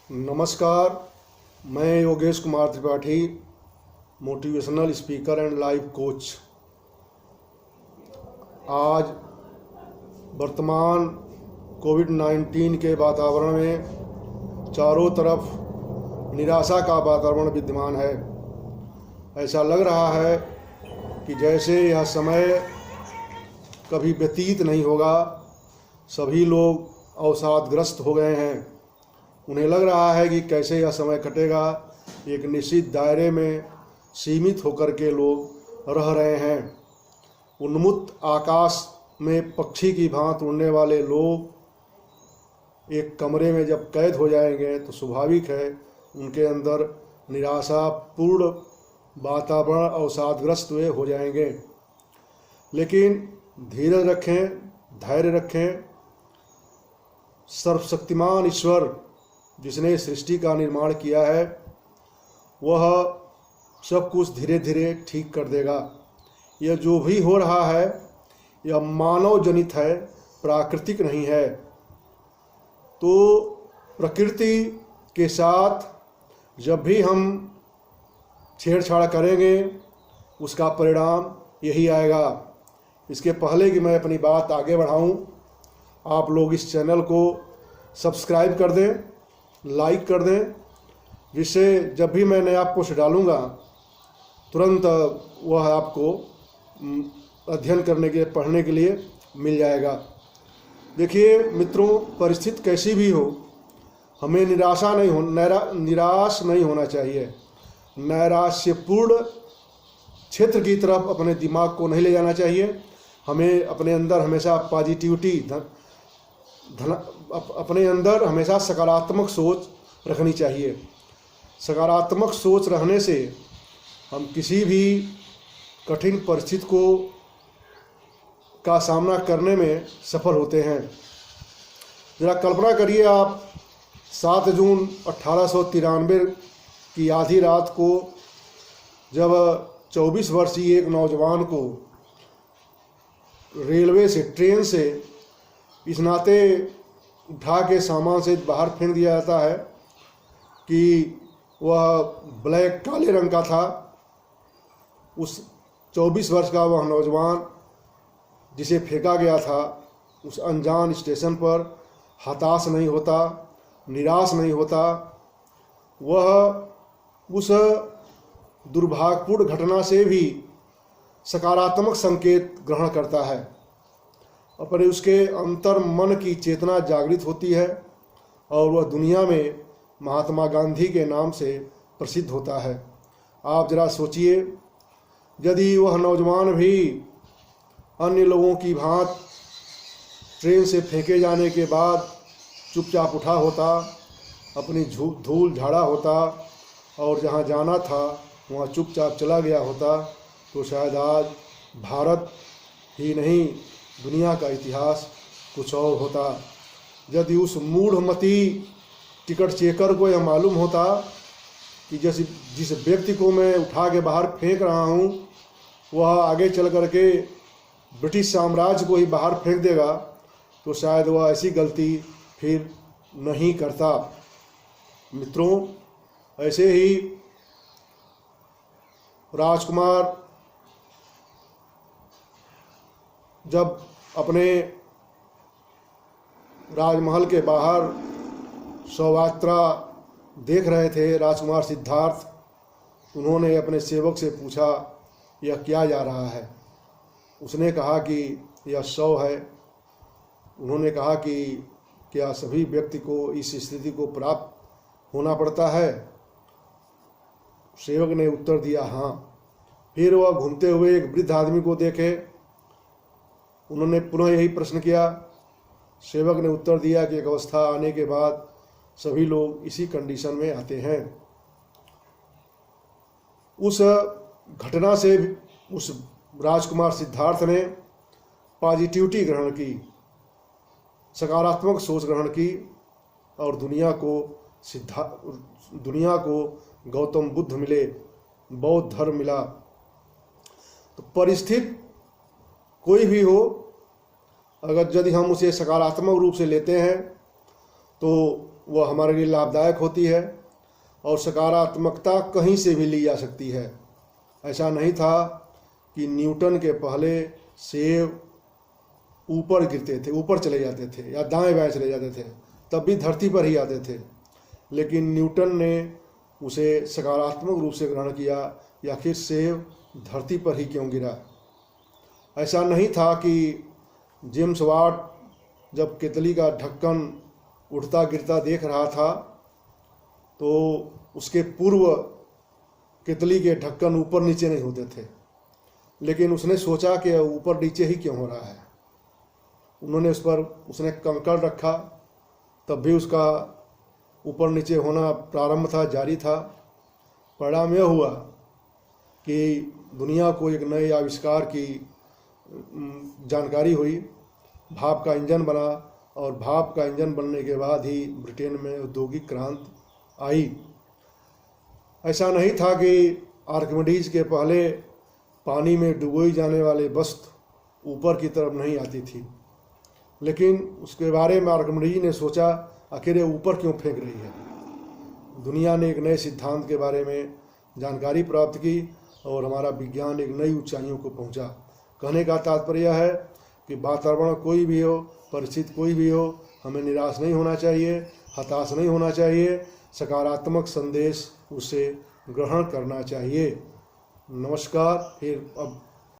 नमस्कार। मैं Yogesh Kumar Tripathi, motivational speaker and life coach. आज वर्तमान कोविड-19 के वातावरण में चारों तरफ निराशा का वातावरण विद्यमान है। ऐसा लग रहा है कि जैसे यह समय कभी व्यतीत नहीं होगा। सभी लोग अवसादग्रस्त हो गए हैं। उन्हें लग रहा है कि कैसे यह समय कटेगा। एक निश्चित दायरे में सीमित होकर के लोग रह रहे हैं। उन्मुक्त आकाश में पक्षी की भांति उड़ने वाले लोग एक कमरे में जब कैद हो जाएंगे तो स्वाभाविक है उनके अंदर निराशापूर्ण वातावरण अवसादग्रस्त वे हो जाएंगे। लेकिन धीरज रखें, धैर्य रखें। सर्वशक्तिमान ईश्वर जिसने सृष्टि का निर्माण किया है वह सब कुछ धीरे धीरे ठीक कर देगा। यह जो भी हो रहा है यह मानव जनित है, प्राकृतिक नहीं है। तो प्रकृति के साथ जब भी हम छेड़छाड़ करेंगे उसका परिणाम यही आएगा। इसके पहले कि मैं अपनी बात आगे बढ़ाऊं, आप लोग इस चैनल को सब्सक्राइब कर दें, लाइक कर दें, जिससे जब भी मैं नया पोस्ट डालूँगा तुरंत वह आपको अध्ययन करने के, पढ़ने के लिए मिल जाएगा। देखिए मित्रों, परिस्थिति कैसी भी हो हमें निराश नहीं होना चाहिए। नैराश्यपूर्ण क्षेत्र की तरफ अपने दिमाग को नहीं ले जाना चाहिए। हमें अपने अंदर हमेशा पॉजिटिविटी अपने अंदर हमेशा सकारात्मक सोच रखनी चाहिए। सकारात्मक सोच रहने से हम किसी भी कठिन परिस्थिति का सामना करने में सफल होते हैं। ज़रा कल्पना करिए, आप 7 जून 1893 की आधी रात को जब 24 वर्षीय एक नौजवान को रेलवे से, ट्रेन से इस नाते उठा के सामान से बाहर फेंक दिया जाता है कि वह ब्लैक, काले रंग का था। उस 24 वर्ष का वह नौजवान जिसे फेंका गया था उस अनजान स्टेशन पर हताश नहीं होता, निराश नहीं होता। वह उस दुर्भाग्यपूर्ण घटना से भी सकारात्मक संकेत ग्रहण करता है। अपने उसके अंतर मन की चेतना जागृत होती है और वह दुनिया में महात्मा गांधी के नाम से प्रसिद्ध होता है। आप जरा सोचिए, यदि वह नौजवान भी अन्य लोगों की भांति ट्रेन से फेंके जाने के बाद चुपचाप उठा होता, अपनी धूल झाड़ा होता और जहाँ जाना था वहाँ चुपचाप चला गया होता, तो शायद आज भारत ही नहीं दुनिया का इतिहास कुछ और होता। यदि उस मूढ़मती टिकट चेकर को यह मालूम होता कि जिस व्यक्ति को मैं उठा के बाहर फेंक रहा हूँ वह आगे चल कर के ब्रिटिश साम्राज्य को ही बाहर फेंक देगा, तो शायद वह ऐसी गलती फिर नहीं करता। मित्रों, ऐसे ही राजकुमार जब अपने राजमहल के बाहर शोभायात्रा देख रहे थे, राजकुमार सिद्धार्थ, उन्होंने अपने सेवक से पूछा, यह क्या जा रहा है? उसने कहा कि यह शव है। उन्होंने कहा कि क्या सभी व्यक्ति को इस स्थिति को प्राप्त होना पड़ता है? सेवक ने उत्तर दिया, हाँ। फिर वह घूमते हुए एक वृद्ध आदमी को देखे। उन्होंने पुनः यही प्रश्न किया। सेवक ने उत्तर दिया कि एक अवस्था आने के बाद सभी लोग इसी कंडीशन में आते हैं। उस घटना से उस राजकुमार सिद्धार्थ ने पॉजिटिविटी ग्रहण की, सकारात्मक सोच ग्रहण की और दुनिया को गौतम बुद्ध मिले, बौद्ध धर्म मिला। तो परिस्थिति कोई भी हो, अगर यदि हम उसे सकारात्मक रूप से लेते हैं तो वह हमारे लिए लाभदायक होती है और सकारात्मकता कहीं से भी ली जा सकती है। ऐसा नहीं था कि न्यूटन के पहले सेब ऊपर गिरते थे, ऊपर चले जाते थे या दाएं बाएं चले जाते थे, तब भी धरती पर ही आते थे, लेकिन न्यूटन ने उसे सकारात्मक रूप से ग्रहण किया कि आखिर सेब धरती पर ही क्यों गिरा। ऐसा नहीं था कि जेम्स वाट जब केतली का ढक्कन उठता गिरता देख रहा था तो उसके पूर्व केतली के ढक्कन ऊपर नीचे नहीं होते थे, लेकिन उसने सोचा कि ऊपर नीचे ही क्यों हो रहा है। उसने कंकड़ रखा, तब भी उसका ऊपर नीचे होना प्रारंभ था, जारी था। परिणाम यह हुआ कि दुनिया को एक नए आविष्कार की जानकारी हुई, भाप का इंजन बना, और भाप का इंजन बनने के बाद ही ब्रिटेन में औद्योगिक क्रांति आई। ऐसा नहीं था कि आर्किमिडीज के पहले पानी में डुबोई जाने वाले वस्तु ऊपर की तरफ नहीं आती थी, लेकिन उसके बारे में आर्किमिडीज ने सोचा आखिर ये ऊपर क्यों फेंक रही है। दुनिया ने एक नए सिद्धांत के बारे में जानकारी प्राप्त की और हमारा विज्ञान एक नई ऊंचाइयों को पहुंचा। कहने का तात्पर्य है कि वातावरण कोई भी हो, परिस्थिति कोई भी हो, हमें निराश नहीं होना चाहिए, हताश नहीं होना चाहिए, सकारात्मक संदेश उसे ग्रहण करना चाहिए। नमस्कार। फिर अब